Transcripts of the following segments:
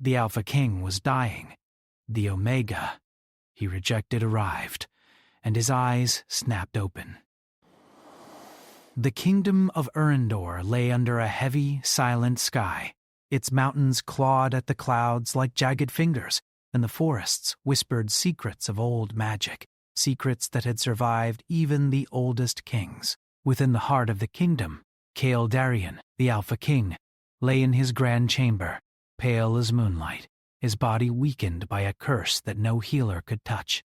The Alpha King was dying. The Omega he rejected arrived, and his eyes snapped open. The kingdom of Erendor lay under a heavy, silent sky. Its mountains clawed at the clouds like jagged fingers, and the forests whispered secrets of old magic, secrets that had survived even the oldest kings. Within the heart of the kingdom, Kael Darien, the Alpha King, lay in his grand chamber, pale as moonlight, his body weakened by a curse that no healer could touch.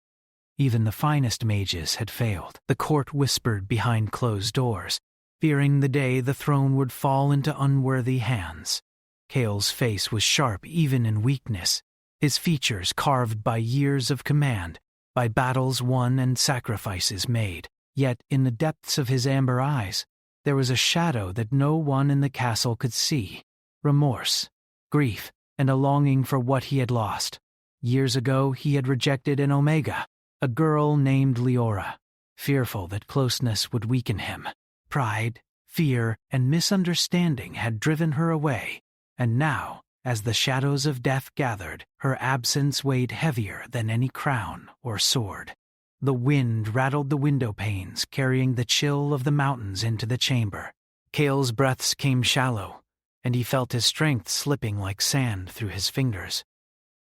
Even the finest mages had failed. The court whispered behind closed doors, fearing the day the throne would fall into unworthy hands. Kael's face was sharp even in weakness, his features carved by years of command, by battles won and sacrifices made. Yet in the depths of his amber eyes, there was a shadow that no one in the castle could see. Remorse, grief, and a longing for what he had lost. Years ago he had rejected an Omega, a girl named Leora, fearful that closeness would weaken him. Pride, fear, and misunderstanding had driven her away, and now, as the shadows of death gathered, her absence weighed heavier than any crown or sword. The wind rattled the window panes, carrying the chill of the mountains into the chamber. Kael's breaths came shallow, and he felt his strength slipping like sand through his fingers.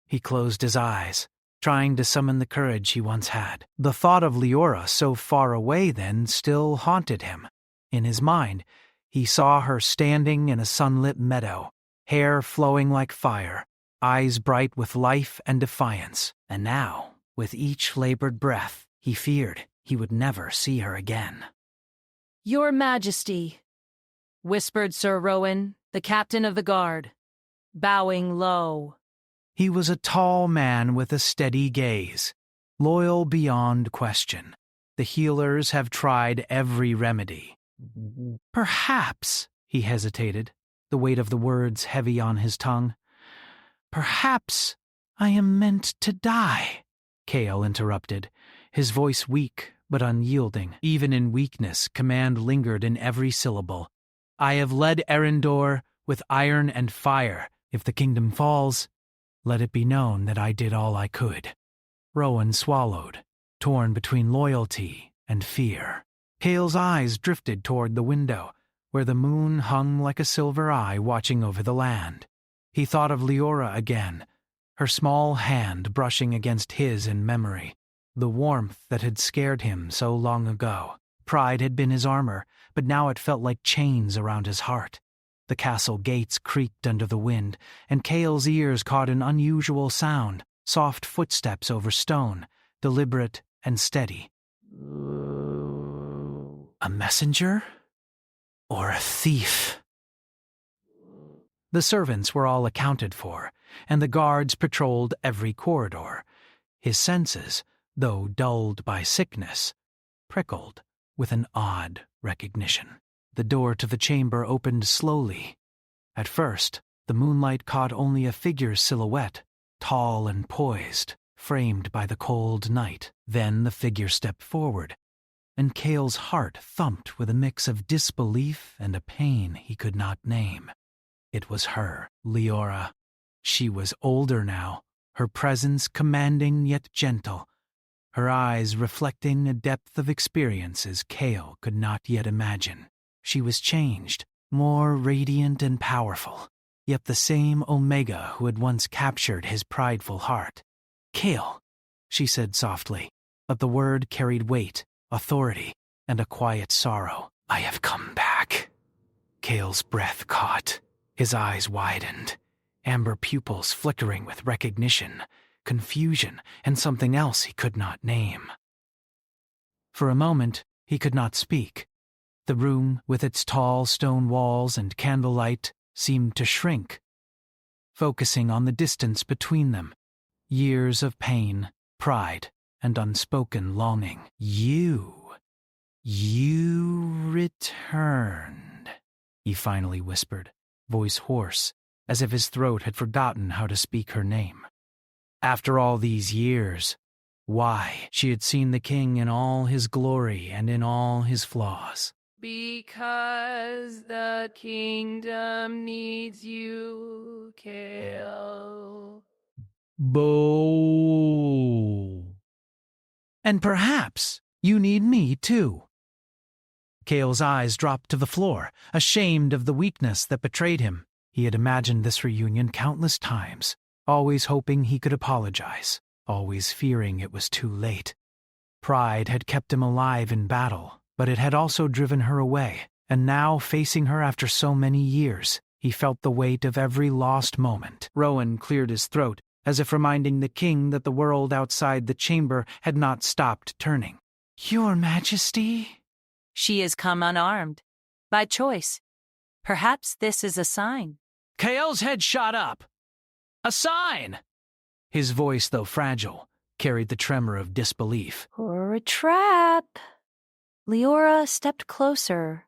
He closed his eyes, trying to summon the courage he once had. The thought of Leora so far away then still haunted him. In his mind, he saw her standing in a sunlit meadow, hair flowing like fire, eyes bright with life and defiance. And now, with each labored breath, he feared he would never see her again. "Your Majesty," whispered Sir Rowan, the captain of the guard, bowing low. He was a tall man with a steady gaze, loyal beyond question. The healers have tried every remedy. "Perhaps," he hesitated, the weight of the words heavy on his tongue. "Perhaps I am meant to die," Kael interrupted, his voice weak but unyielding. Even in weakness, command lingered in every syllable. "I have led Erendor with iron and fire. If the kingdom falls, let it be known that I did all I could." Rowan swallowed, torn between loyalty and fear. Kael's eyes drifted toward the window, where the moon hung like a silver eye watching over the land. He thought of Leora again, her small hand brushing against his in memory, the warmth that had scared him so long ago. Pride had been his armor, but now it felt like chains around his heart. The castle gates creaked under the wind, and Kael's ears caught an unusual sound, soft footsteps over stone, deliberate and steady. A messenger? Or a thief? The servants were all accounted for, and the guards patrolled every corridor. His senses, though dulled by sickness, prickled with an odd recognition. The door to the chamber opened slowly. At first, the moonlight caught only a figure's silhouette, tall and poised, framed by the cold night. Then the figure stepped forward, and Kael's heart thumped with a mix of disbelief and a pain he could not name. It was her, Leora. She was older now, her presence commanding yet gentle, her eyes reflecting a depth of experiences Kael could not yet imagine. She was changed, more radiant and powerful, yet the same Omega who had once captured his prideful heart. "Kael," she said softly, but the word carried weight, authority, and a quiet sorrow. "I have come back." Kael's breath caught, his eyes widened, amber pupils flickering with recognition, confusion, and something else he could not name. For a moment, he could not speak. The room, with its tall stone walls and candlelight, seemed to shrink, focusing on the distance between them, years of pain, pride, and unspoken longing. You returned," he finally whispered, voice hoarse, as if his throat had forgotten how to speak her name. After all these years, why? She had seen the king in all his glory and in all his flaws. "Because the kingdom needs you, Kael." Bo. And perhaps you need me too. Kale's eyes dropped to the floor, ashamed of the weakness that betrayed him. He had imagined this reunion countless times, always hoping he could apologize, always fearing it was too late. Pride had kept him alive in battle, but it had also driven her away, and now, facing her after so many years, he felt the weight of every lost moment. Rowan cleared his throat, as if reminding the king that the world outside the chamber had not stopped turning. "Your Majesty?" She has come unarmed. By choice. Perhaps this is a sign. Kale's head shot up. A sign! His voice, though fragile, carried the tremor of disbelief. Or a trap. Leora stepped closer,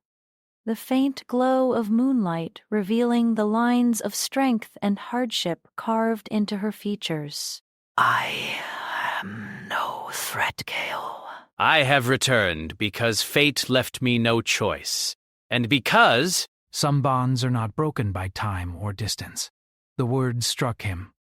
the faint glow of moonlight revealing the lines of strength and hardship carved into her features. I am no threat, Kale. I have returned because fate left me no choice, and because... Some bonds are not broken by time or distance. The words struck him,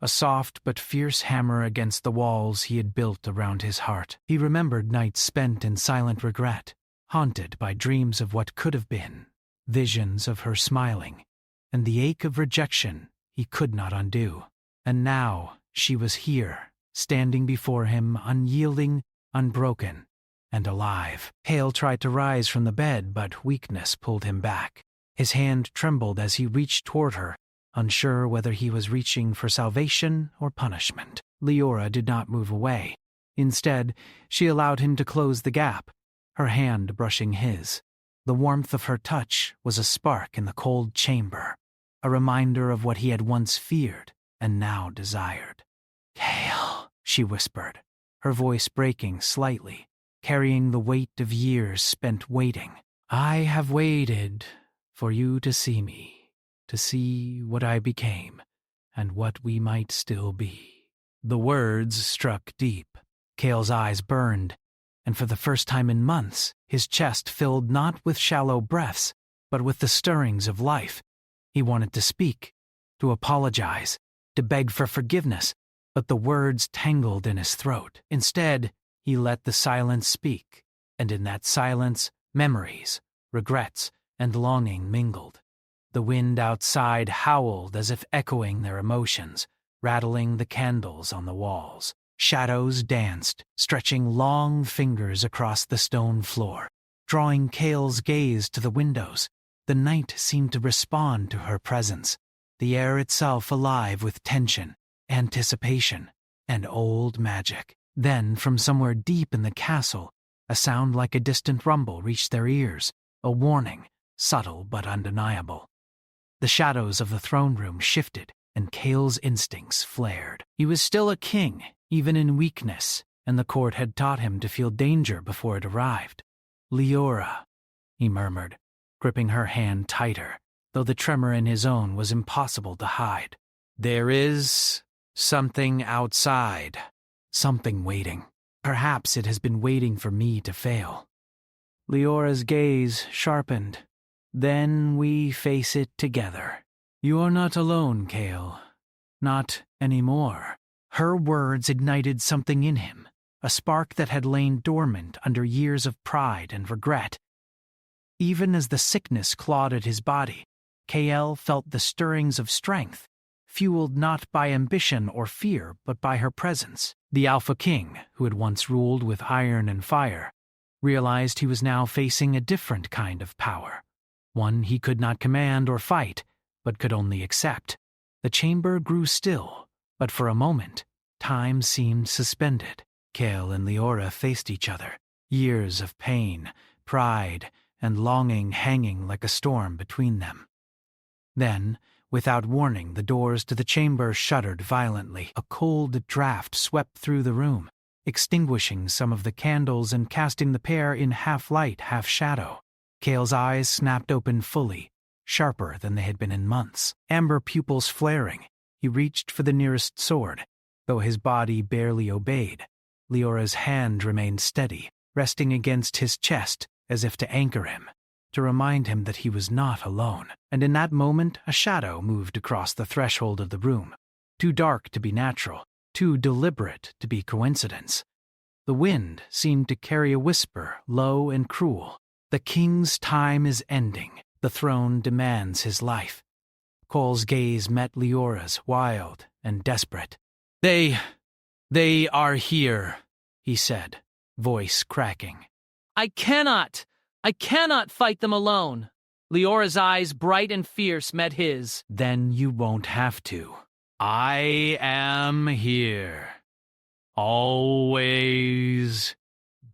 a soft but fierce hammer against the walls he had built around his heart. He remembered nights spent in silent regret, haunted by dreams of what could have been, visions of her smiling, and the ache of rejection he could not undo. And now she was here, standing before him, unyielding, unbroken, and alive. Hale tried to rise from the bed, but weakness pulled him back. His hand trembled as he reached toward her, unsure whether he was reaching for salvation or punishment. Leora did not move away. Instead, she allowed him to close the gap, her hand brushing his. The warmth of her touch was a spark in the cold chamber, a reminder of what he had once feared and now desired. "Hale," she whispered, her voice breaking slightly, carrying the weight of years spent waiting. "I have waited for you to see me, to see what I became, and what we might still be." The words struck deep. Kale's eyes burned, and for the first time in months, his chest filled not with shallow breaths, but with the stirrings of life. He wanted to speak, to apologize, to beg for forgiveness, but the words tangled in his throat. Instead, he let the silence speak, and in that silence, memories, regrets, and longing mingled. The wind outside howled as if echoing their emotions, rattling the candles on the walls. Shadows danced, stretching long fingers across the stone floor, drawing Kale's gaze to the windows. The night seemed to respond to her presence, the air itself alive with tension, anticipation, and old magic. Then, from somewhere deep in the castle, a sound like a distant rumble reached their ears, a warning, subtle but undeniable. The shadows of the throne room shifted, and Kale's instincts flared. He was still a king, even in weakness, and the court had taught him to feel danger before it arrived. "Leora," he murmured, gripping her hand tighter, though the tremor in his own was impossible to hide. "There is something outside, something waiting. Perhaps it has been waiting for me to fail." Leora's gaze sharpened. "Then we face it together. You're not alone, Kale. Not anymore." Her words ignited something in him, a spark that had lain dormant under years of pride and regret. Even as the sickness clawed at his body, Kale felt the stirrings of strength, fueled not by ambition or fear but by her presence. The Alpha King, who had once ruled with iron and fire, realized he was now facing a different kind of power, one he could not command or fight, but could only accept. The chamber grew still, but for a moment, time seemed suspended. Kale and Leora faced each other, years of pain, pride, and longing hanging like a storm between them. Then, without warning, the doors to the chamber shuddered violently. A cold draught swept through the room, extinguishing some of the candles and casting the pair in half-light, half-shadow. Kale's eyes snapped open fully, sharper than they had been in months. Amber pupils flaring, he reached for the nearest sword. Though his body barely obeyed, Leora's hand remained steady, resting against his chest as if to anchor him, to remind him that he was not alone. And in that moment, a shadow moved across the threshold of the room, too dark to be natural, too deliberate to be coincidence. The wind seemed to carry a whisper, low and cruel. The king's time is ending. The throne demands his life. Cole's gaze met Leora's, wild and desperate. They are here, he said, voice cracking. I cannot fight them alone. Leora's eyes, bright and fierce, met his. Then you won't have to. I am here. Always.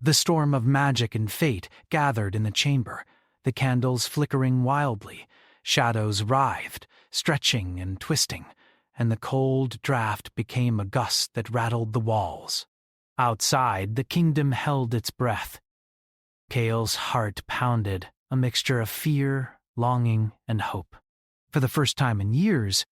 The storm of magic and fate gathered in the chamber, the candles flickering wildly, shadows writhed, stretching and twisting, and the cold draft became a gust that rattled the walls. Outside, the kingdom held its breath. Cale's heart pounded, a mixture of fear, longing, and hope. For the first time in years,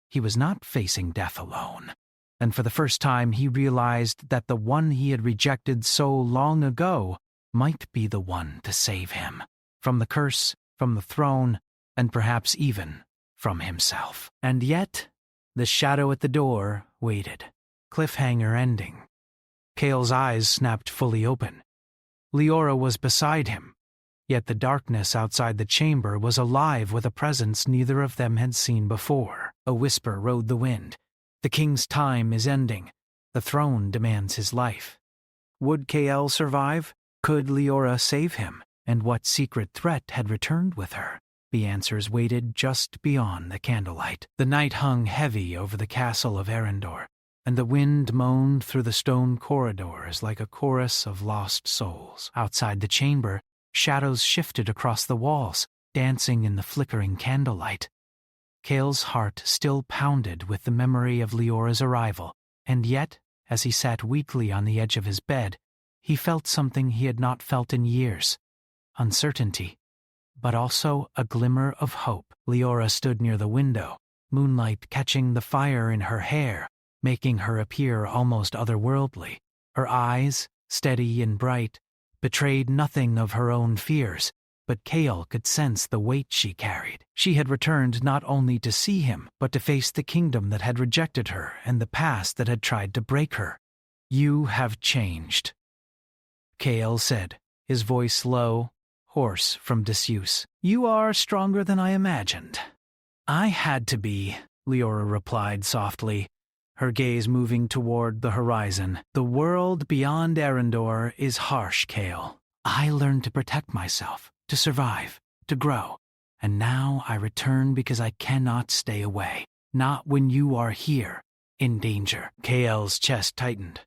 he was not facing death alone. And for the first time he realized that the one he had rejected so long ago might be the one to save him. From the curse, from the throne, and perhaps even from himself. And yet, the shadow at the door waited, cliffhanger ending. Cale's eyes snapped fully open. Leora was beside him, yet the darkness outside the chamber was alive with a presence neither of them had seen before. A whisper rode the wind. The king's time is ending. The throne demands his life. Would Kael survive? Could Leora save him? And what secret threat had returned with her? The answers waited just beyond the candlelight. The night hung heavy over the castle of Arendor, and the wind moaned through the stone corridors like a chorus of lost souls. Outside the chamber, shadows shifted across the walls, dancing in the flickering candlelight. Cale's heart still pounded with the memory of Leora's arrival, and yet, as he sat weakly on the edge of his bed, he felt something he had not felt in years. Uncertainty, but also a glimmer of hope. Leora stood near the window, moonlight catching the fire in her hair, making her appear almost otherworldly. Her eyes, steady and bright, betrayed nothing of her own fears, but Cale could sense the weight she carried. She had returned not only to see him, but to face the kingdom that had rejected her and the past that had tried to break her. You have changed, Cale said, his voice low, hoarse from disuse. You are stronger than I imagined. I had to be, Leora replied softly, her gaze moving toward the horizon. The world beyond Arendor is harsh, Cale. I learned to protect myself, to survive, to grow, and now I return because I cannot stay away. Not when you are here, in danger. Cale's chest tightened.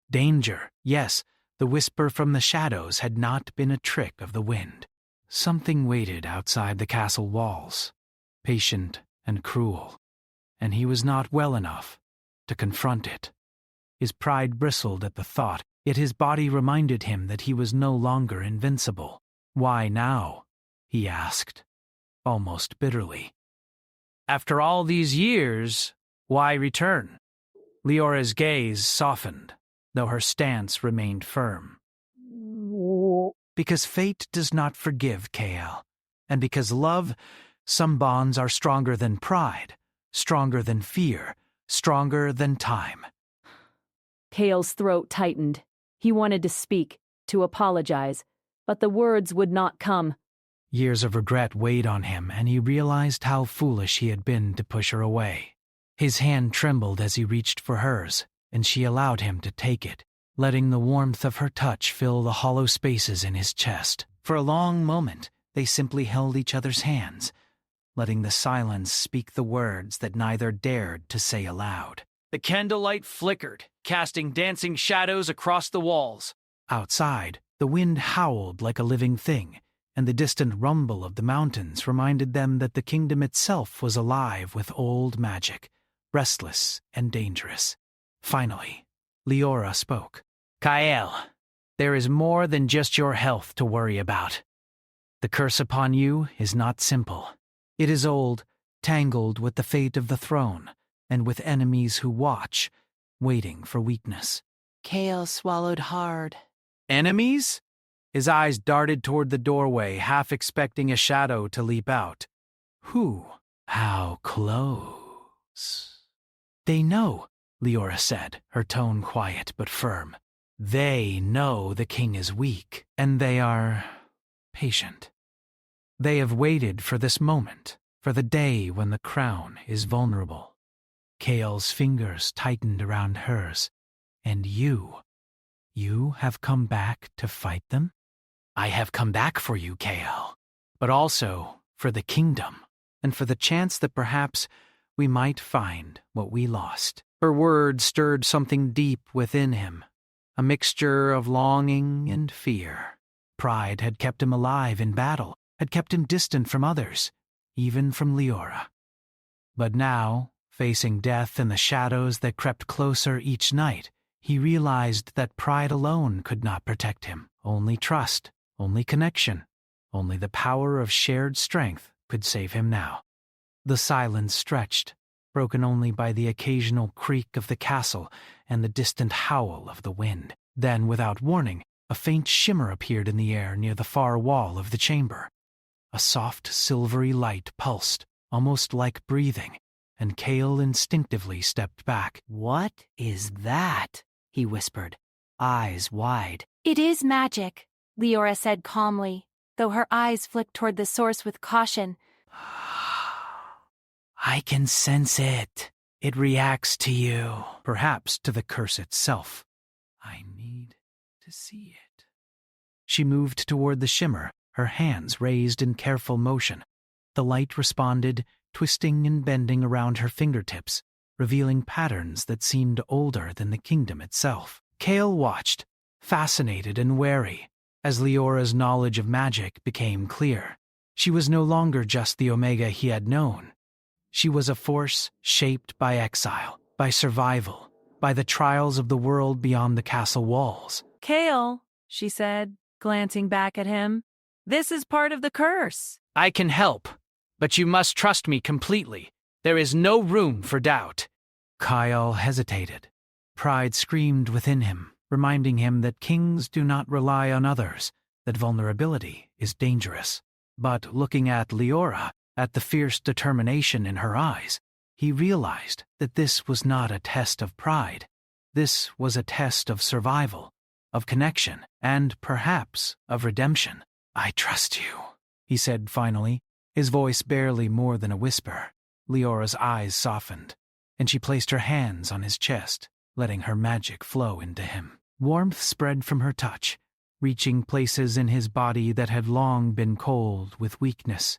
Danger, yes, the whisper from the shadows had not been a trick of the wind. Something waited outside the castle walls, patient and cruel, and he was not well enough to confront it. His pride bristled at the thought, yet his body reminded him that he was no longer invincible. Why now? He asked, almost bitterly. After all these years, why return? Leora's gaze softened, though her stance remained firm. Because fate does not forgive, Cale, and because love, some bonds are stronger than pride, stronger than fear, stronger than time. Cale's throat tightened. He wanted to speak, to apologize, but the words would not come. Years of regret weighed on him, and he realized how foolish he had been to push her away. His hand trembled as he reached for hers, and she allowed him to take it, letting the warmth of her touch fill the hollow spaces in his chest. For a long moment, they simply held each other's hands, letting the silence speak the words that neither dared to say aloud. The candlelight flickered, casting dancing shadows across the walls. Outside, the wind howled like a living thing, and the distant rumble of the mountains reminded them that the kingdom itself was alive with old magic, restless and dangerous. Finally, Leora spoke. Kael, there is more than just your health to worry about. The curse upon you is not simple. It is old, tangled with the fate of the throne, and with enemies who watch, waiting for weakness. Cale swallowed hard. Enemies? His eyes darted toward the doorway, half expecting a shadow to leap out. Who? How close? They know, Leora said, her tone quiet but firm. They know the king is weak, and they are patient. They have waited for this moment, for the day when the crown is vulnerable. Kale's fingers tightened around hers. And you have come back to fight them? I have come back for you, Kale, but also for the kingdom, and for the chance that perhaps we might find what we lost. Her words stirred something deep within him, a mixture of longing and fear. Pride had kept him alive in battle, had kept him distant from others, even from Leora. But now, facing death and the shadows that crept closer each night, he realized that pride alone could not protect him. Only trust, only connection, only the power of shared strength could save him now. The silence stretched, broken only by the occasional creak of the castle and the distant howl of the wind. Then, without warning, a faint shimmer appeared in the air near the far wall of the chamber. A soft, silvery light pulsed, almost like breathing, and Kale instinctively stepped back. "What is that?" he whispered, eyes wide. "It is magic," Leora said calmly, though her eyes flicked toward the source with caution. I can sense it. It reacts to you, perhaps to the curse itself. I need to see it. She moved toward the shimmer, her hands raised in careful motion. The light responded, twisting and bending around her fingertips, revealing patterns that seemed older than the kingdom itself. Kale watched, fascinated and wary, as Leora's knowledge of magic became clear. She was no longer just the Omega he had known. She was a force shaped by exile, by survival, by the trials of the world beyond the castle walls. "Kale," she said, glancing back at him, "this is part of the curse." I can help, but you must trust me completely. There is no room for doubt. Kyle hesitated. Pride screamed within him, reminding him that kings do not rely on others, that vulnerability is dangerous. But looking at Leora, at the fierce determination in her eyes, he realized that this was not a test of pride. This was a test of survival, of connection, and perhaps of redemption. I trust you, he said finally, his voice barely more than a whisper. Leora's eyes softened, and she placed her hands on his chest, letting her magic flow into him. Warmth spread from her touch, reaching places in his body that had long been cold with weakness.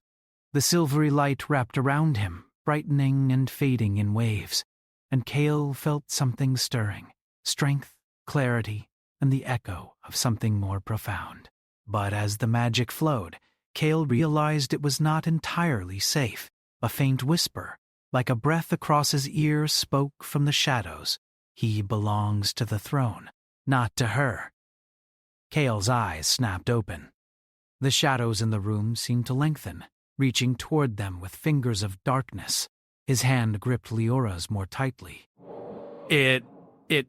The silvery light wrapped around him, brightening and fading in waves, and Kale felt something stirring, strength, clarity, and the echo of something more profound. But as the magic flowed, Kale realized it was not entirely safe. A faint whisper, like a breath across his ear, spoke from the shadows. He belongs to the throne, not to her. Kale's eyes snapped open. The shadows in the room seemed to lengthen, reaching toward them with fingers of darkness. His hand gripped Leora's more tightly. It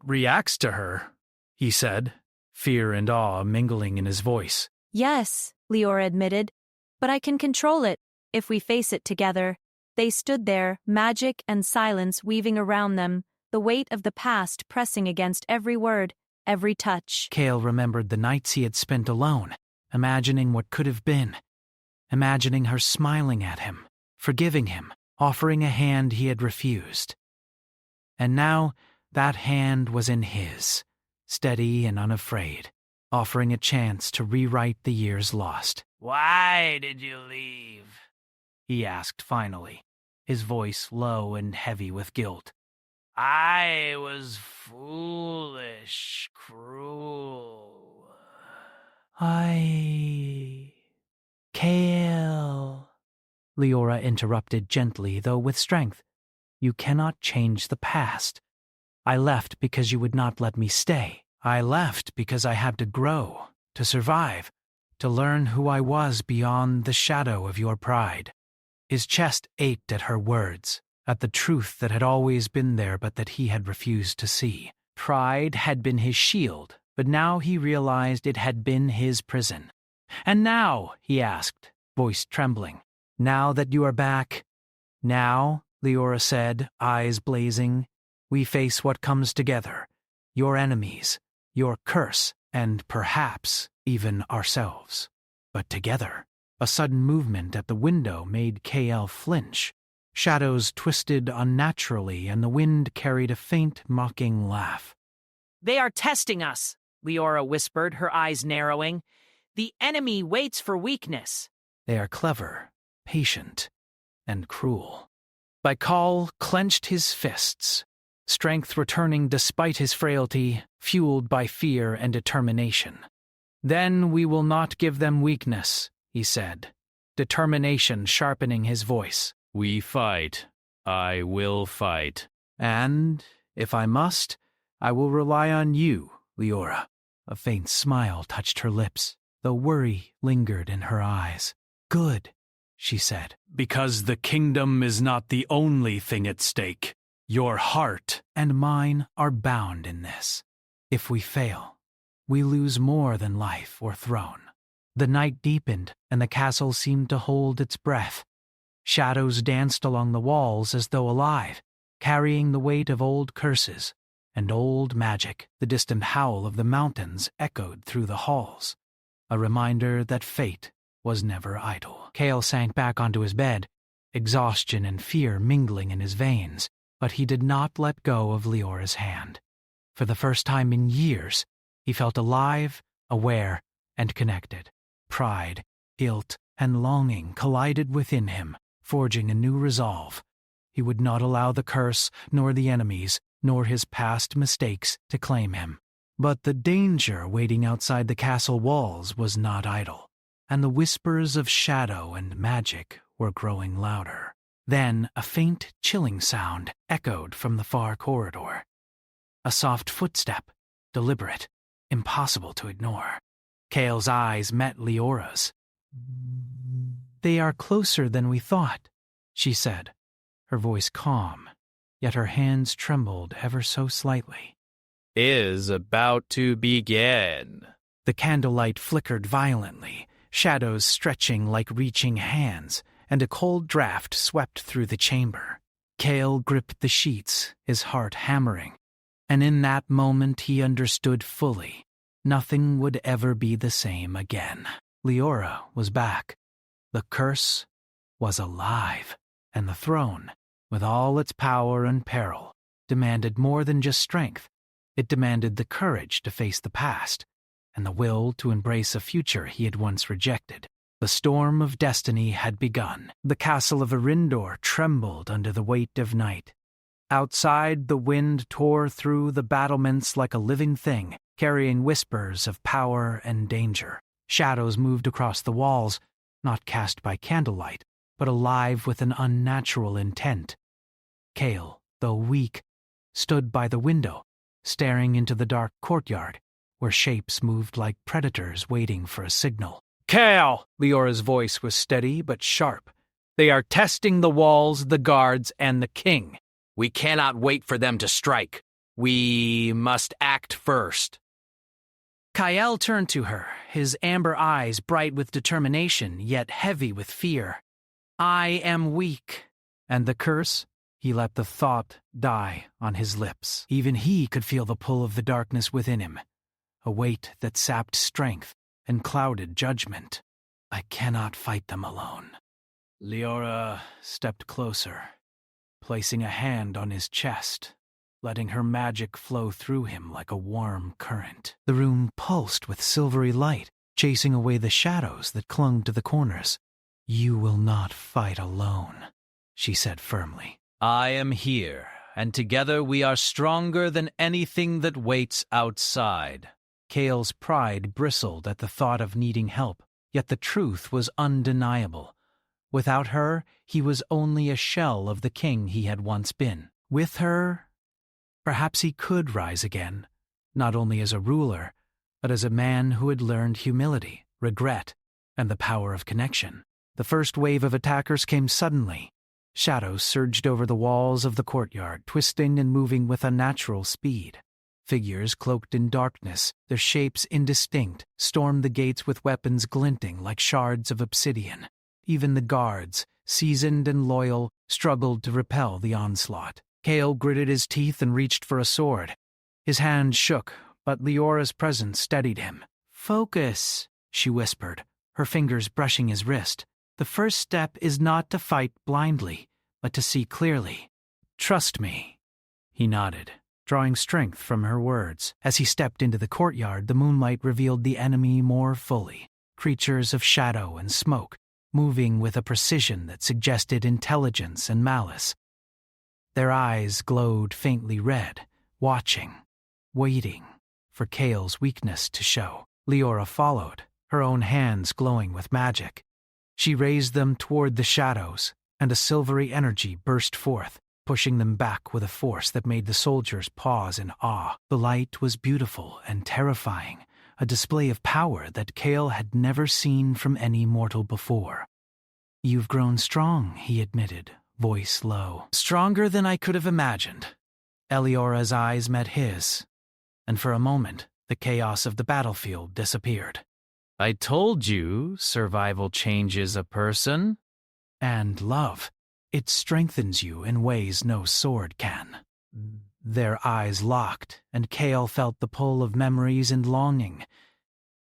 reacts to her, he said, fear and awe mingling in his voice. "Yes," Leora admitted, "but I can control it if we face it together." They stood there, magic and silence weaving around them, the weight of the past pressing against every word, every touch. Kale remembered the nights he had spent alone, imagining what could have been, imagining her smiling at him, forgiving him, offering a hand he had refused. And now that hand was in his, steady and unafraid, offering a chance to rewrite the years lost. Why did you leave? He asked finally, his voice low and heavy with guilt. I was foolish, cruel. Kale, Leora interrupted gently, though with strength. You cannot change the past. I left because you would not let me stay. I left because I had to grow, to survive, to learn who I was beyond the shadow of your pride. His chest ached at her words, at the truth that had always been there but that he had refused to see. Pride had been his shield, but now he realized it had been his prison. And now, he asked, voice trembling, now that you are back? Now, Leora said, eyes blazing, We face what comes together, your enemies, your curse, and perhaps even ourselves. But together, a sudden movement at the window made KL flinch. Shadows twisted unnaturally, and the wind carried a faint, mocking laugh. They are testing us, Leora whispered, her eyes narrowing. The enemy waits for weakness. They are clever, patient, and cruel. Baikal clenched his fists, strength returning despite his frailty, fueled by fear and determination. Then we will not give them weakness, he said, determination sharpening his voice. We fight. I will fight. And, if I must, I will rely on you, Leora. A faint smile touched her lips, though worry lingered in her eyes. Good, she said. Because the kingdom is not the only thing at stake. Your heart and mine are bound in this. If we fail, we lose more than life or throne. The night deepened, and the castle seemed to hold its breath. Shadows danced along the walls as though alive, carrying the weight of old curses and old magic. The distant howl of the mountains echoed through the halls, a reminder that fate was never idle. Kale sank back onto his bed, exhaustion and fear mingling in his veins, but he did not let go of Leora's hand. For the first time in years, he felt alive, aware, and connected. Pride, guilt, and longing collided within him, forging a new resolve. He would not allow the curse, nor the enemies, nor his past mistakes to claim him. But the danger waiting outside the castle walls was not idle, and the whispers of shadow and magic were growing louder. Then a faint, chilling sound echoed from the far corridor. A soft footstep, deliberate, impossible to ignore. Kale's eyes met Leora's. They are closer than we thought, she said, her voice calm, yet her hands trembled ever so slightly. Is about to begin. The candlelight flickered violently, shadows stretching like reaching hands, and a cold draft swept through the chamber. Kale gripped the sheets, his heart hammering, and in that moment he understood fully. Nothing would ever be the same again. Leora was back. The curse was alive, and the throne, with all its power and peril, demanded more than just strength. It demanded the courage to face the past, and the will to embrace a future he had once rejected. The storm of destiny had begun. The castle of Arindor trembled under the weight of night. Outside, the wind tore through the battlements like a living thing, carrying whispers of power and danger. Shadows moved across the walls, not cast by candlelight, but alive with an unnatural intent. Kale, though weak, stood by the window, staring into the dark courtyard, where shapes moved like predators waiting for a signal. Kale! Leora's voice was steady but sharp. They are testing the walls, the guards, and the king. We cannot wait for them to strike. We must act first. Kael turned to her, his amber eyes bright with determination, yet heavy with fear. I am weak. And the curse? He let the thought die on his lips. Even he could feel the pull of the darkness within him, a weight that sapped strength and clouded judgment. I cannot fight them alone. Leora stepped closer, placing a hand on his chest, letting her magic flow through him like a warm current. The room pulsed with silvery light, chasing away the shadows that clung to the corners. You will not fight alone, she said firmly. I am here, and together we are stronger than anything that waits outside. Kale's pride bristled at the thought of needing help, yet the truth was undeniable. Without her, he was only a shell of the king he had once been. With her, perhaps he could rise again, not only as a ruler, but as a man who had learned humility, regret, and the power of connection. The first wave of attackers came suddenly. Shadows surged over the walls of the courtyard, twisting and moving with unnatural speed. Figures cloaked in darkness, their shapes indistinct, stormed the gates with weapons glinting like shards of obsidian. Even the guards, seasoned and loyal, struggled to repel the onslaught. Kale gritted his teeth and reached for a sword. His hand shook, but Leora's presence steadied him. "Focus," she whispered, her fingers brushing his wrist. "The first step is not to fight blindly, but to see clearly. Trust me." He nodded, drawing strength from her words. As he stepped into the courtyard, the moonlight revealed the enemy more fully. Creatures of shadow and smoke, moving with a precision that suggested intelligence and malice. Their eyes glowed faintly red, watching, waiting for Kale's weakness to show. Leora followed, her own hands glowing with magic. She raised them toward the shadows, and a silvery energy burst forth, pushing them back with a force that made the soldiers pause in awe. The light was beautiful and terrifying, a display of power that Kale had never seen from any mortal before. "You've grown strong," he admitted, voice low. "Stronger than I could have imagined." Eliora's eyes met his, and for a moment, the chaos of the battlefield disappeared. "I told you survival changes a person." "And love. It strengthens you in ways no sword can." Their eyes locked, and Kale felt the pull of memories and longing.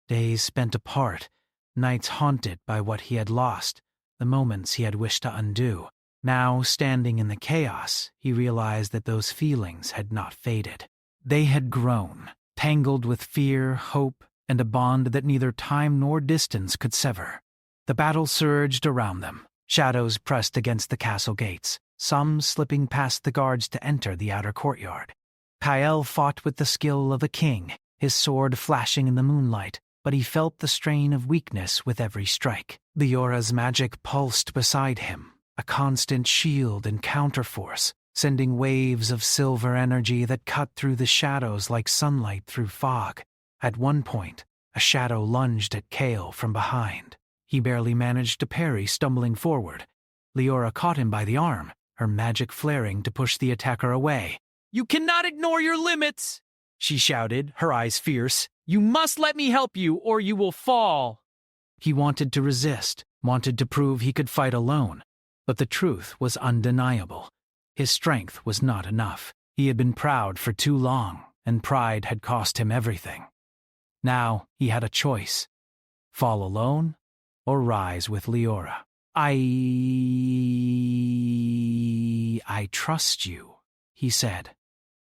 Days spent apart, nights haunted by what he had lost, the moments he had wished to undo. Now, standing in the chaos, he realized that those feelings had not faded. They had grown, tangled with fear, hope, and a bond that neither time nor distance could sever. The battle surged around them. Shadows pressed against the castle gates, some slipping past the guards to enter the outer courtyard. Kyle fought with the skill of a king, his sword flashing in the moonlight, but he felt the strain of weakness with every strike. Leora's magic pulsed beside him, a constant shield and counterforce, sending waves of silver energy that cut through the shadows like sunlight through fog. At one point, a shadow lunged at Kale from behind. He barely managed to parry, stumbling forward. Leora caught him by the arm, her magic flaring to push the attacker away. "You cannot ignore your limits!" she shouted, her eyes fierce. "You must let me help you, or you will fall!" He wanted to resist, wanted to prove he could fight alone, but the truth was undeniable. His strength was not enough. He had been proud for too long, and pride had cost him everything. Now he had a choice: fall alone or rise with Leora. I trust you," he said,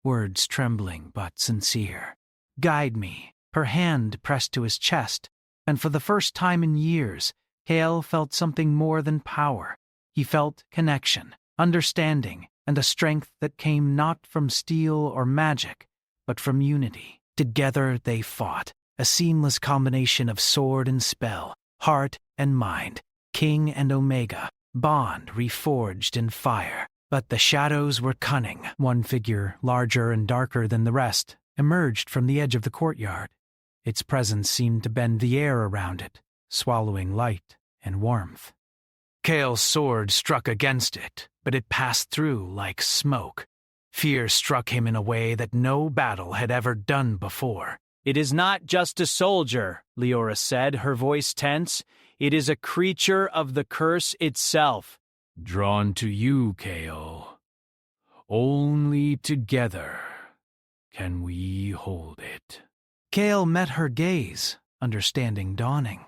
words trembling but sincere. "Guide me." Her hand pressed to his chest, and for the first time in years, Kale felt something more than power. He felt connection, understanding, and a strength that came not from steel or magic, but from unity. Together they fought, a seamless combination of sword and spell, heart and mind, king and omega, bond reforged in fire. But the shadows were cunning. One figure, larger and darker than the rest, emerged from the edge of the courtyard. Its presence seemed to bend the air around it, swallowing light and warmth. Kale's sword struck against it, but it passed through like smoke. Fear struck him in a way that no battle had ever done before. "It is not just a soldier," Leora said, her voice tense. "It is a creature of the curse itself." "Drawn to you, Kale. Only together can we hold it." Kale met her gaze, understanding dawning.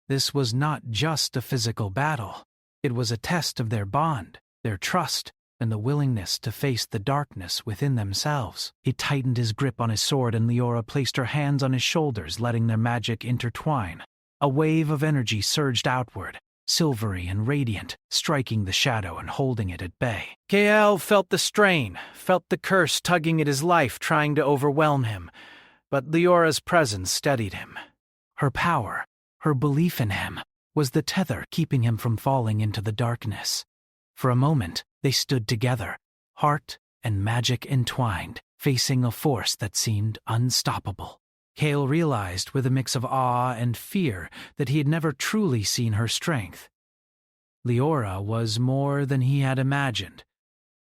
This was not just a physical battle. It was a test of their bond, their trust, and the willingness to face the darkness within themselves. He tightened his grip on his sword, and Leora placed her hands on his shoulders, letting their magic intertwine. A wave of energy surged outward, silvery and radiant, striking the shadow and holding it at bay. Kale felt the strain, felt the curse tugging at his life, trying to overwhelm him. But Leora's presence steadied him. Her power, her belief in him, was the tether keeping him from falling into the darkness. For a moment, they stood together, heart and magic entwined, facing a force that seemed unstoppable. Kale realized with a mix of awe and fear that he had never truly seen her strength. Leora was more than he had imagined,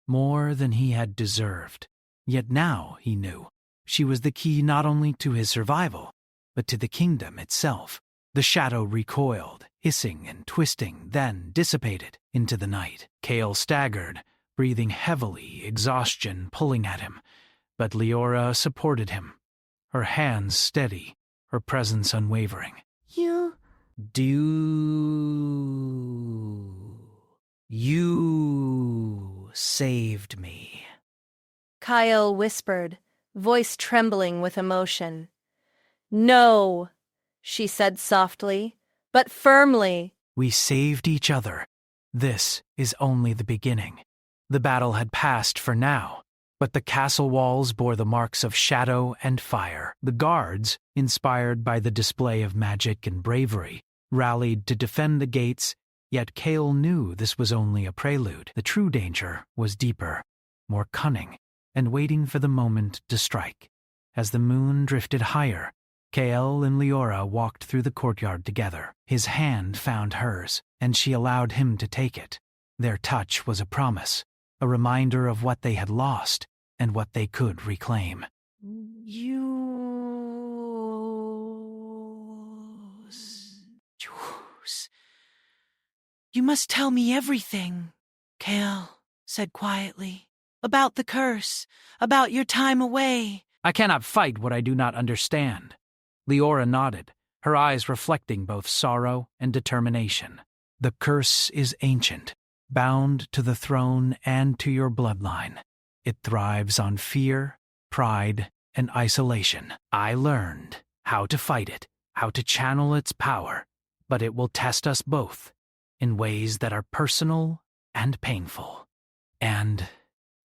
more than he had deserved. Yet now, he knew, she was the key not only to his survival, but to the kingdom itself. The shadow recoiled, hissing and twisting, then dissipated into the night. Kale staggered, breathing heavily, exhaustion pulling at him, but Leora supported him, her hands steady, her presence unwavering. You saved me. Kyle whispered, voice trembling with emotion. No, she said softly, but firmly. We saved each other. This is only the beginning. The battle had passed for now, but the castle walls bore the marks of shadow and fire. The guards, inspired by the display of magic and bravery, rallied to defend the gates, yet Cale knew this was only a prelude. The true danger was deeper, more cunning, and waiting for the moment to strike. As the moon drifted higher, Cale and Leora walked through the courtyard together. His hand found hers, and she allowed him to take it. Their touch was a promise, a reminder of what they had lost and what they could reclaim. You must tell me everything, Cale said quietly. About the curse, about your time away. I cannot fight what I do not understand. Leora nodded, her eyes reflecting both sorrow and determination. The curse is ancient, bound to the throne and to your bloodline. It thrives on fear, pride, and isolation. I learned how to fight it, how to channel its power, but it will test us both in ways that are personal and painful. And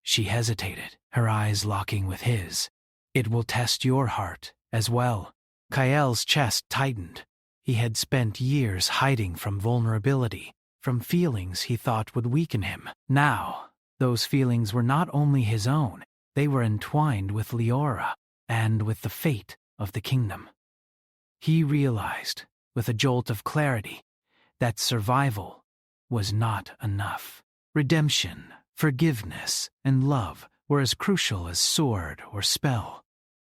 she hesitated, her eyes locking with his. It will test your heart as well. Kael's chest tightened. He had spent years hiding from vulnerability, from feelings he thought would weaken him. Now, those feelings were not only his own, they were entwined with Leora and with the fate of the kingdom. He realized, with a jolt of clarity, that survival was not enough. Redemption, forgiveness, and love were as crucial as sword or spell.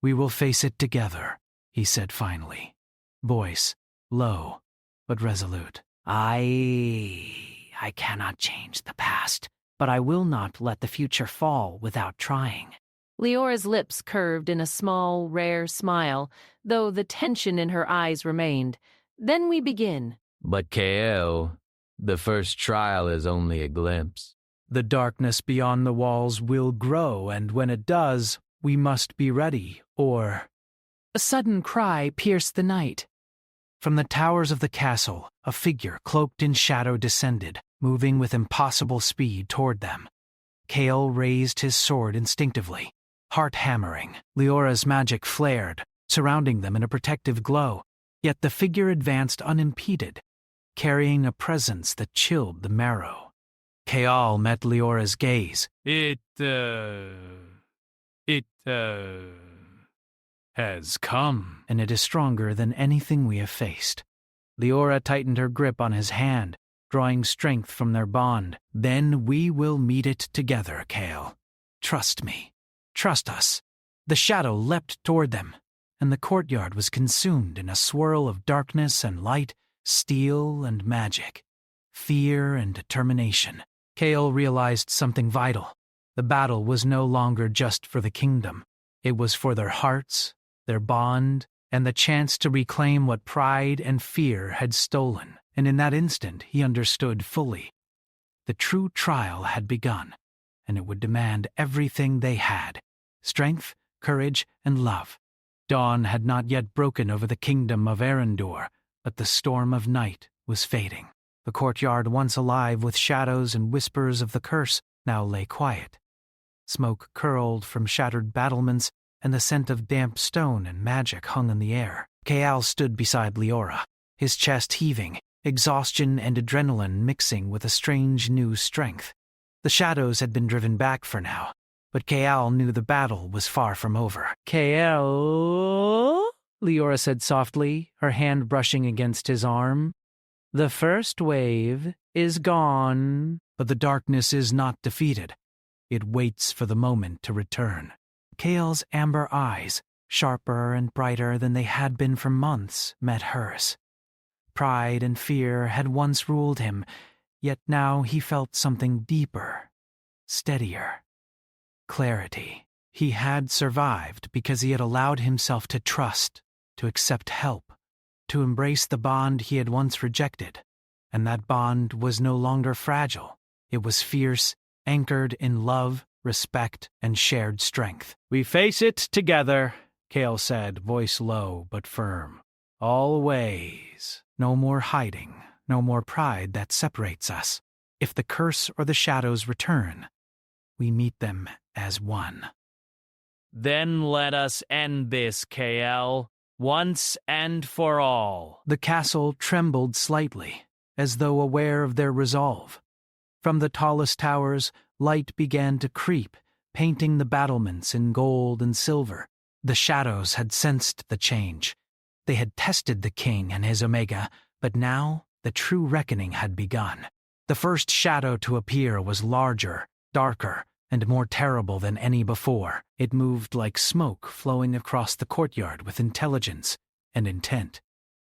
We will face it together, he said finally, voice low but resolute. I cannot change the past, but I will not let the future fall without trying. Leora's lips curved in a small, rare smile, though the tension in her eyes remained. Then we begin. But Kael, the first trial is only a glimpse. The darkness beyond the walls will grow, and when it does, we must be ready, or... A sudden cry pierced the night. From the towers of the castle, a figure cloaked in shadow descended, moving with impossible speed toward them. Cale raised his sword instinctively, heart hammering. Leora's magic flared, surrounding them in a protective glow, yet the figure advanced unimpeded, carrying a presence that chilled the marrow. Cale met Leora's gaze. It has come. And it is stronger than anything we have faced. Leora tightened her grip on his hand, drawing strength from their bond. Then we will meet it together, Cale. Trust me. Trust us. The shadow leapt toward them, and the courtyard was consumed in a swirl of darkness and light, steel and magic, fear and determination. Cale realized something vital. The battle was no longer just for the kingdom. It was for their hearts, their bond, and the chance to reclaim what pride and fear had stolen. And in that instant, he understood fully. The true trial had begun, and it would demand everything they had: strength, courage, and love. Dawn had not yet broken over the kingdom of Arendor, but the storm of night was fading. The courtyard, once alive with shadows and whispers of the curse, now lay quiet. Smoke curled from shattered battlements, and the scent of damp stone and magic hung in the air. Cale stood beside Leora, his chest heaving, exhaustion and adrenaline mixing with a strange new strength. The shadows had been driven back for now, but Cale knew the battle was far from over. Kael, Leora said softly, her hand brushing against his arm. The first wave is gone. But the darkness is not defeated. It waits for the moment to return. Cale's amber eyes, sharper and brighter than they had been for months, met hers. Pride and fear had once ruled him, yet now he felt something deeper. steadier. Clarity. He had survived because he had allowed himself to trust, to accept help, to embrace the bond he had once rejected. And that bond was no longer fragile. It was fierce, anchored in love, respect, and shared strength. "We face it together," Kale said, voice low but firm. "Always." No more hiding, no more pride that separates us. If the curse or the shadows return, we meet them as one. "Then let us end this, Kale, once and for all." The castle trembled slightly, as though aware of their resolve. From the tallest towers, light began to creep, painting the battlements in gold and silver. The shadows had sensed the change. They had tested the king and his Omega, but now the true reckoning had begun. The first shadow to appear was larger, darker, and more terrible than any before. It moved like smoke flowing across the courtyard with intelligence and intent.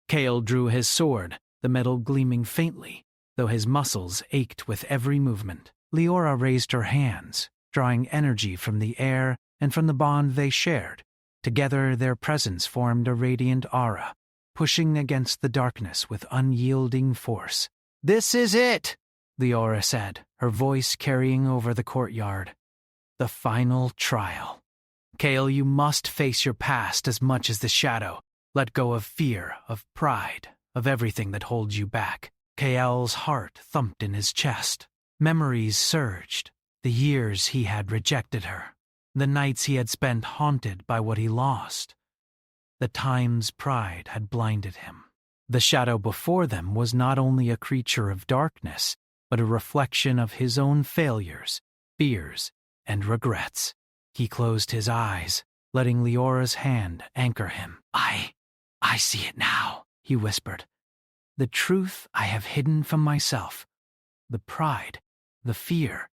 Kale drew his sword, the metal gleaming faintly, though his muscles ached with every movement. Leora raised her hands, drawing energy from the air and from the bond they shared. Together their presence formed a radiant aura, pushing against the darkness with unyielding force. "This is it," Leora said, her voice carrying over the courtyard. "The final trial. Kale, you must face your past as much as the shadow. Let go of fear, of pride, of everything that holds you back." Kael's heart thumped in his chest. Memories surged, the years he had rejected her, the nights he had spent haunted by what he lost, the times pride had blinded him. The shadow before them was not only a creature of darkness, but a reflection of his own failures, fears, and regrets. He closed his eyes, letting Leora's hand anchor him. I see it now," he whispered. "The truth I have hidden from myself, the pride, the fear.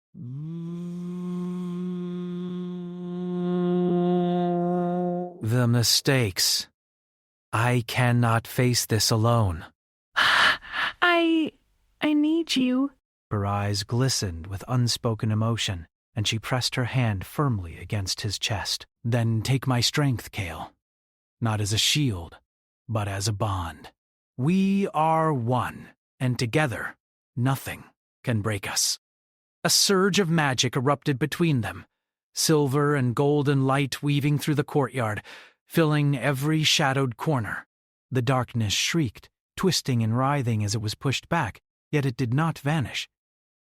The mistakes. I cannot face this alone." I need you." Her eyes glistened with unspoken emotion, and she pressed her hand firmly against his chest. "Then take my strength, Kale. Not as a shield, but as a bond. We are one, and together, nothing can break us." A surge of magic erupted between them, silver and golden light weaving through the courtyard, filling every shadowed corner. The darkness shrieked, twisting and writhing as it was pushed back, yet it did not vanish.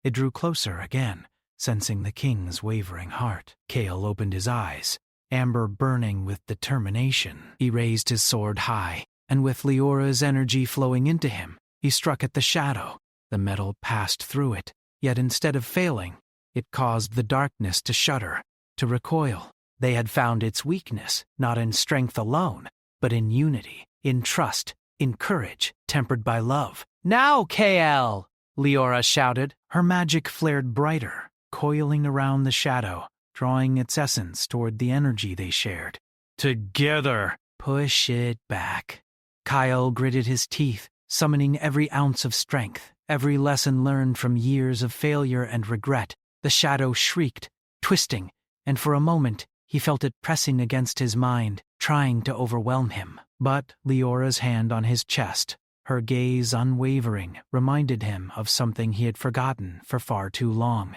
It drew closer again, sensing the king's wavering heart. Kale opened his eyes, amber burning with determination. He raised his sword high, and with Leora's energy flowing into him, he struck at the shadow. The metal passed through it, yet instead of failing, it caused the darkness to shudder, to recoil. They had found its weakness, not in strength alone, but in unity, in trust, in courage, tempered by love. "Now, Kael!" Leora shouted. Her magic flared brighter, coiling around the shadow, drawing its essence toward the energy they shared. "Together!" "Push it back." Kyle gritted his teeth, summoning every ounce of strength, every lesson learned from years of failure and regret. The shadow shrieked, twisting, and for a moment he felt it pressing against his mind, trying to overwhelm him. But Leora's hand on his chest, her gaze unwavering, reminded him of something he had forgotten for far too long.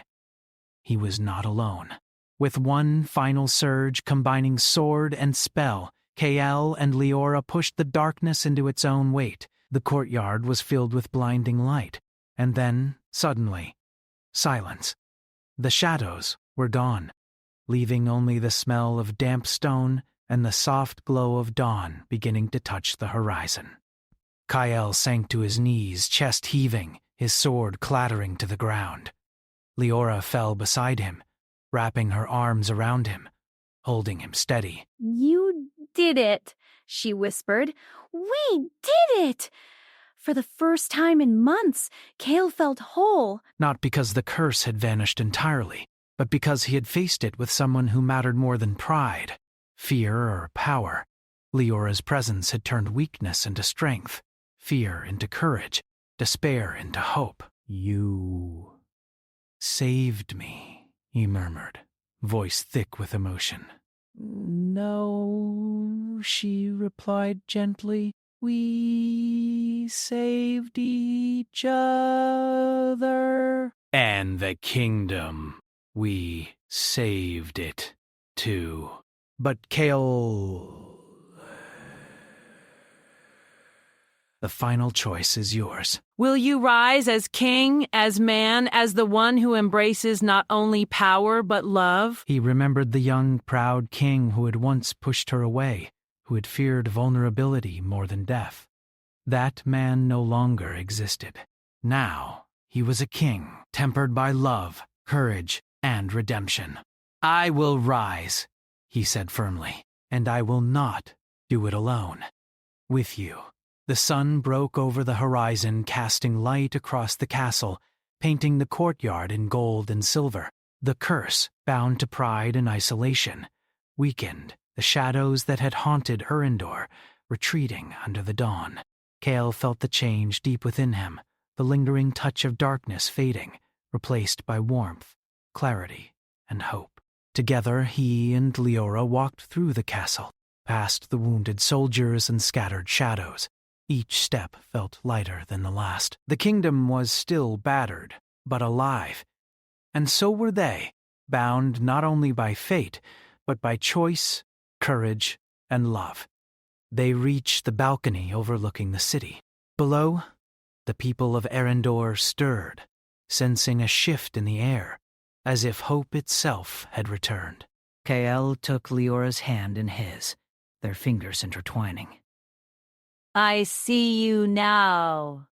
He was not alone. With one final surge combining sword and spell, Kael and Leora pushed the darkness into its own weight. The courtyard was filled with blinding light, and then, suddenly, silence. The shadows were gone, leaving only the smell of damp stone and the soft glow of dawn beginning to touch the horizon. Kael sank to his knees, chest heaving, his sword clattering to the ground. Leora fell beside him, wrapping her arms around him, holding him steady. "You did it," she whispered. "We did it!" For the first time in months, Kale felt whole. Not because the curse had vanished entirely, but because he had faced it with someone who mattered more than pride, fear, or power. Leora's presence had turned weakness into strength, fear into courage, despair into hope. "You saved me," he murmured, voice thick with emotion. No, she replied gently. We saved each other. And the kingdom. We saved it, too. But Kale... The final choice is yours. Will you rise as king, as man, as the one who embraces not only power but love? He remembered the young, proud king who had once pushed her away, who had feared vulnerability more than death. That man no longer existed. Now, he was a king, tempered by love, courage, and redemption. I will rise, he said firmly, and I will not do it alone. With you. The sun broke over the horizon, casting light across the castle, painting the courtyard in gold and silver. The curse, bound to pride and isolation, weakened, the shadows that had haunted Erendor, retreating under the dawn. Kale felt the change deep within him, the lingering touch of darkness fading, replaced by warmth, clarity, and hope. Together, he and Leora walked through the castle, past the wounded soldiers and scattered shadows. Each step felt lighter than the last. The kingdom was still battered, but alive. And so were they, bound not only by fate, but by choice, courage, and love. They reached the balcony overlooking the city. Below, the people of Erendor stirred, sensing a shift in the air, as if hope itself had returned. Kael took Leora's hand in his, their fingers intertwining. I see you now,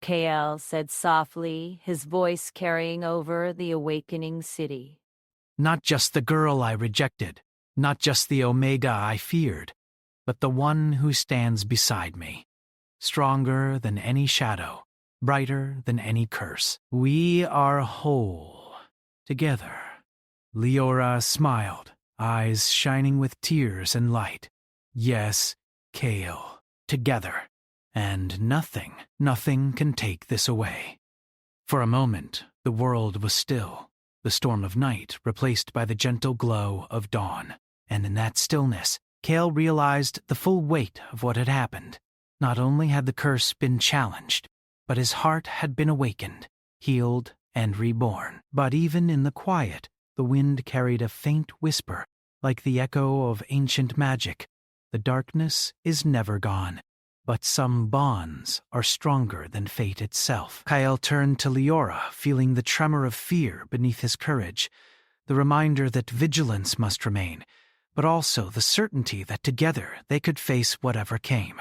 Kael said softly, his voice carrying over the awakening city. Not just the girl I rejected, not just the Omega I feared, but the one who stands beside me, stronger than any shadow, brighter than any curse. We are whole, together. Leora smiled, eyes shining with tears and light. Yes, Kael. Together, and nothing can take this away. For a moment, the world was still, the storm of night replaced by the gentle glow of dawn, and in that stillness, Kael realized the full weight of what had happened. Not only had the curse been challenged, but his heart had been awakened, healed, and reborn. But even in the quiet, the wind carried a faint whisper, like the echo of ancient magic. The darkness is never gone, but some bonds are stronger than fate itself. Kael turned to Leora, feeling the tremor of fear beneath his courage, the reminder that vigilance must remain, but also the certainty that together they could face whatever came.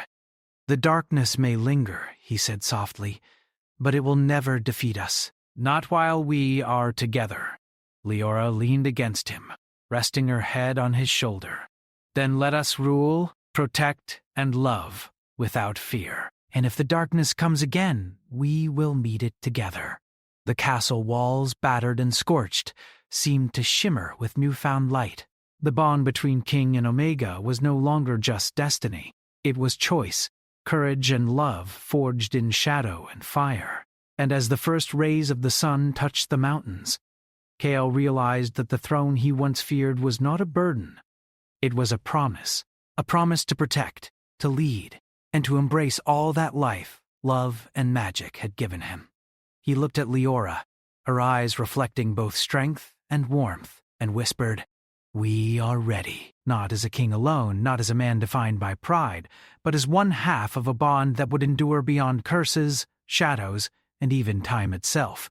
The darkness may linger, he said softly, but it will never defeat us. Not while we are together. Leora leaned against him, resting her head on his shoulder. Then let us rule, protect, and love without fear. And if the darkness comes again, we will meet it together. The castle walls, battered and scorched, seemed to shimmer with newfound light. The bond between King and Omega was no longer just destiny. It was choice, courage, and love forged in shadow and fire. And as the first rays of the sun touched the mountains, Kael realized that the throne he once feared was not a burden. It was a promise to protect, to lead, and to embrace all that life, love, and magic had given him. He looked at Leora, her eyes reflecting both strength and warmth, and whispered, "We are ready, not as a king alone, not as a man defined by pride, but as one half of a bond that would endure beyond curses, shadows, and even time itself."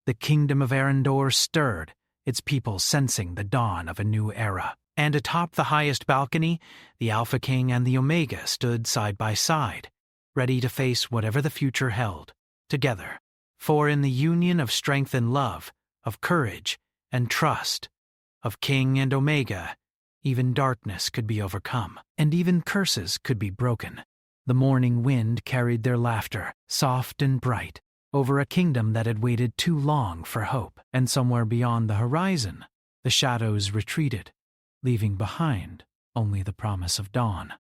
The kingdom of Erendor stirred, its people sensing the dawn of a new era. And atop the highest balcony, the Alpha King and the Omega stood side by side, ready to face whatever the future held, together. For in the union of strength and love, of courage and trust, of King and Omega, even darkness could be overcome, and even curses could be broken. The morning wind carried their laughter, soft and bright, over a kingdom that had waited too long for hope. And somewhere beyond the horizon, the shadows retreated, leaving behind only the promise of dawn.